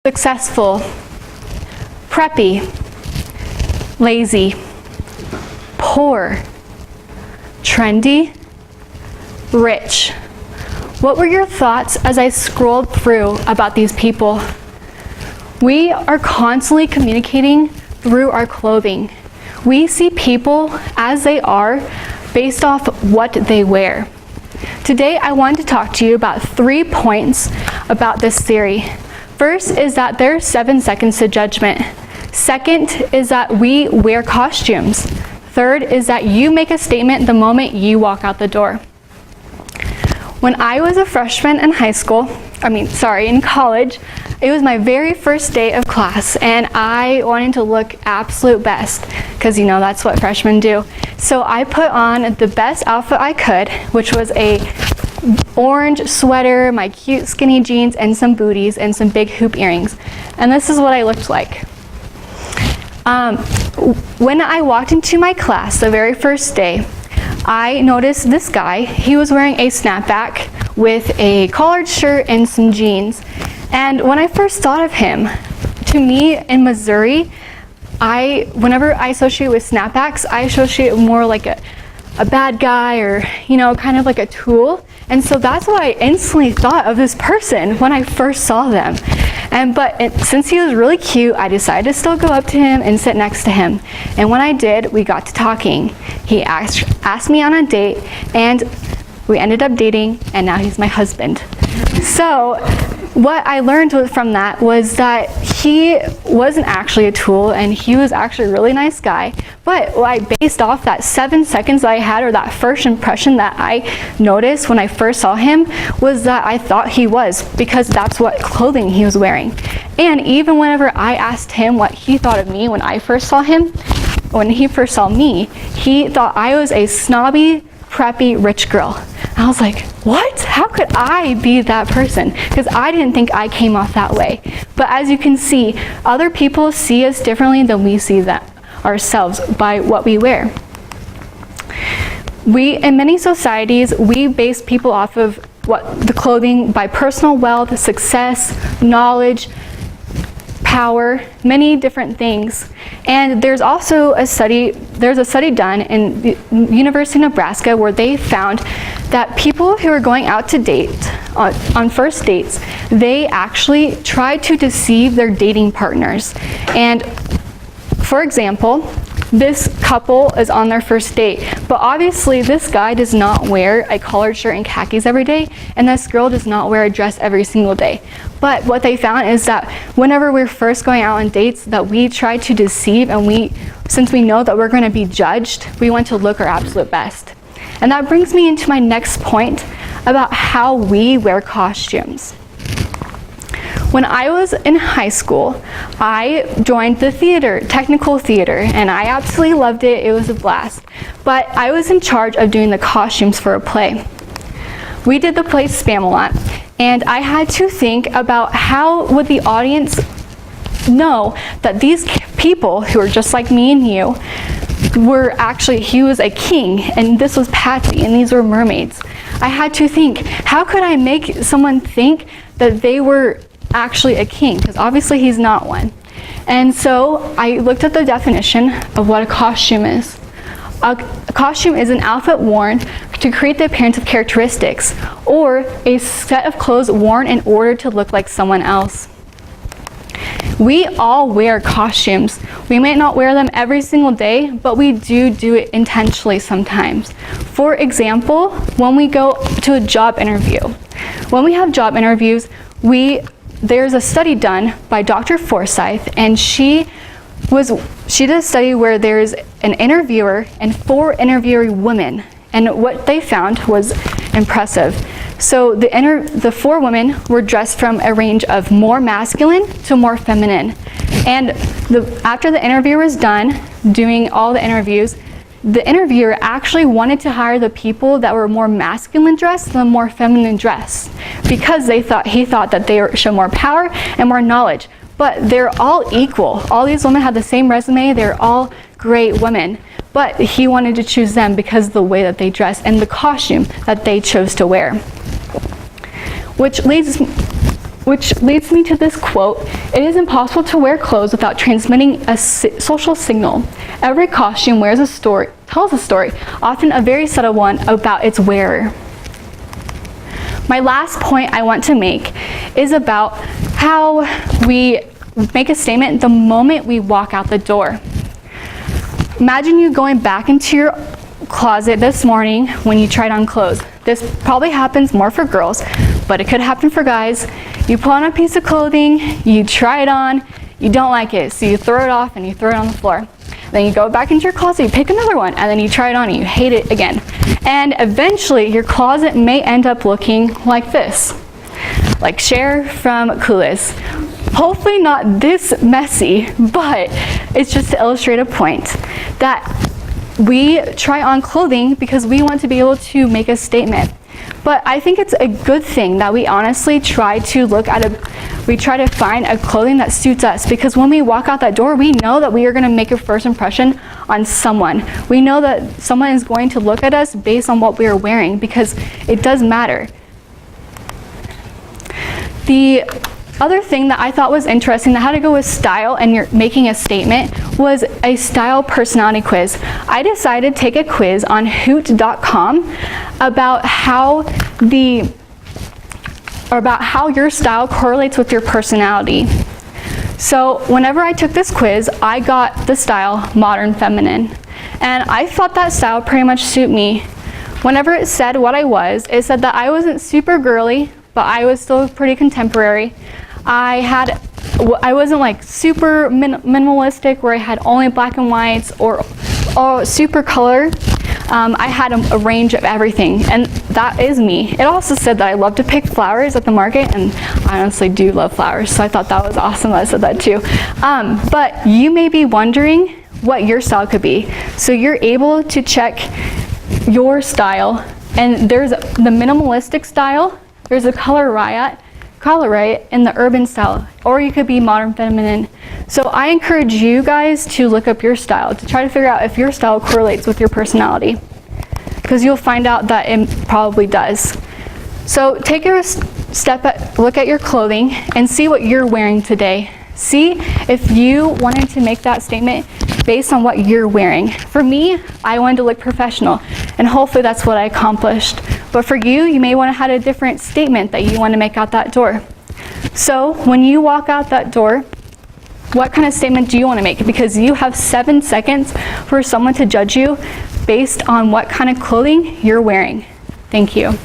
successful, preppy, lazy, poor, trendy, rich. What were your thoughts as I scrolled through about these people? We are constantly communicating through our clothing. We see people as they are based off what they wear. Today I wanted to talk to you about 3 points about this theory. First is that there's 7 seconds to judgment. Second is that we wear costumes. Third is that you make a statement the moment you walk out the door. When I was a freshman in in college, it was my very first day of class and I wanted to look absolute best because that's what freshmen do. So I put on the best outfit I could, which was a orange sweater, my cute skinny jeans, and some booties and some big hoop earrings. And this is what I looked like. When I walked into my class the very first day, I noticed this guy. He was wearing a snapback with a collared shirt and some jeans. And when I first thought of him, to me in Missouri, whenever I associate with snapbacks, I associate more like a bad guy or, kind of like a tool. And so that's what I instantly thought of this person when I first saw them. Since he was really cute, I decided to still go up to him and sit next to him. And when I did, we got to talking. He asked me on a date, and we ended up dating, and now he's my husband. So what I learned from that was that he wasn't actually a tool, and he was actually a really nice guy. But what I based off that 7 seconds that I had, or that first impression that I noticed when I first saw him, was that I thought he was, because that's what clothing he was wearing. And even whenever I asked him what he thought of me when he first saw me, he thought I was a snobby, preppy, rich girl. I was like, what? How could I be that person? Because I didn't think I came off that way. But as you can see, other people see us differently than we see ourselves by what we wear. In many societies, we base people off of the clothing by personal wealth, success, knowledge, power, many different things. And there's also a study done in the University of Nebraska where they found that people who are going out to date on first dates, they actually try to deceive their dating partners. And for example, this couple is on their first date, but obviously this guy does not wear a collared shirt and khakis every day, and this girl does not wear a dress every single day. But what they found is that whenever we're first going out on dates, that we try to deceive, and since we know that we're going to be judged, we want to look our absolute best. And that brings me into my next point about how we wear costumes. When I was in high school, I joined the technical theater, and I absolutely loved it. It was a blast. But I was in charge of doing the costumes for a play. We did the play Spamalot, and I had to think about how would the audience know that these people who are just like me and you he was a king, and this was Patsy, and these were mermaids. I had to think, how could I make someone think that they were actually a king, because obviously he's not one. And so I looked at the definition of what a costume is. A costume is an outfit worn to create the appearance of characteristics, or a set of clothes worn in order to look like someone else. We all wear costumes. We may not wear them every single day, but we do it intentionally sometimes. For example, when we go to a job interview. When we have job interviews, there's a study done by Dr. Forsyth, and she did a study where there's an interviewer and 4 interviewee women, and what they found was impressive. So the 4 women were dressed from a range of more masculine to more feminine, and after the interview was done doing all the interviews, the interviewer actually wanted to hire the people that were more masculine dressed than more feminine dressed, because he thought that they showed more power and more knowledge. But they're all equal. All these women had the same resume. They're all great women. But he wanted to choose them because of the way that they dress and the costume that they chose to wear. Which which leads me to this quote: "It is impossible to wear clothes without transmitting a social signal. Every costume tells a story, often a very subtle one, about its wearer." My last point I want to make is about how we make a statement the moment we walk out the door. Imagine you going back into your closet this morning when you tried on clothes. This probably happens more for girls, but it could happen for guys. You put on a piece of clothing, you try it on, you don't like it, so you throw it off and you throw it on the floor. Then you go back into your closet, you pick another one, and then you try it on and you hate it again. And eventually your closet may end up looking like this, like Cher from Clueless. Hopefully not this messy, but it's just to illustrate a point that we try on clothing because we want to be able to make a statement. But I think it's a good thing that we honestly try to find a clothing that suits us, because when we walk out that door, we know that we are going to make a first impression on someone. We know that someone is going to look at us based on what we are wearing, because it does matter. The other thing that I thought was interesting that had to go with style and you're making a statement was a style personality quiz. I decided to take a quiz on hoot.com about how your style correlates with your personality. So whenever I took this quiz, I got the style modern feminine, and I thought that style pretty much suit me. Whenever it said what I was, it said that I wasn't super girly, but I was still pretty contemporary. I wasn't like super minimalistic where I had only black and whites or super color. I had a range of everything, and that is me. It also said that I love to pick flowers at the market, and I honestly do love flowers, so I thought that was awesome that I said that too. But you may be wondering what your style could be. So you're able to check your style, and there's the minimalistic style, there's a color riot, and the urban style, or you could be modern feminine. So I encourage you guys to look up your style to try to figure out if your style correlates with your personality, because you'll find out that it probably does. So take a look at your clothing and see what you're wearing today. See if you wanted to make that statement based on what you're wearing. For me, I wanted to look professional, and hopefully that's what I accomplished. But for you, you may want to have a different statement that you want to make out that door. So when you walk out that door, what kind of statement do you want to make? Because you have 7 seconds for someone to judge you based on what kind of clothing you're wearing. Thank you.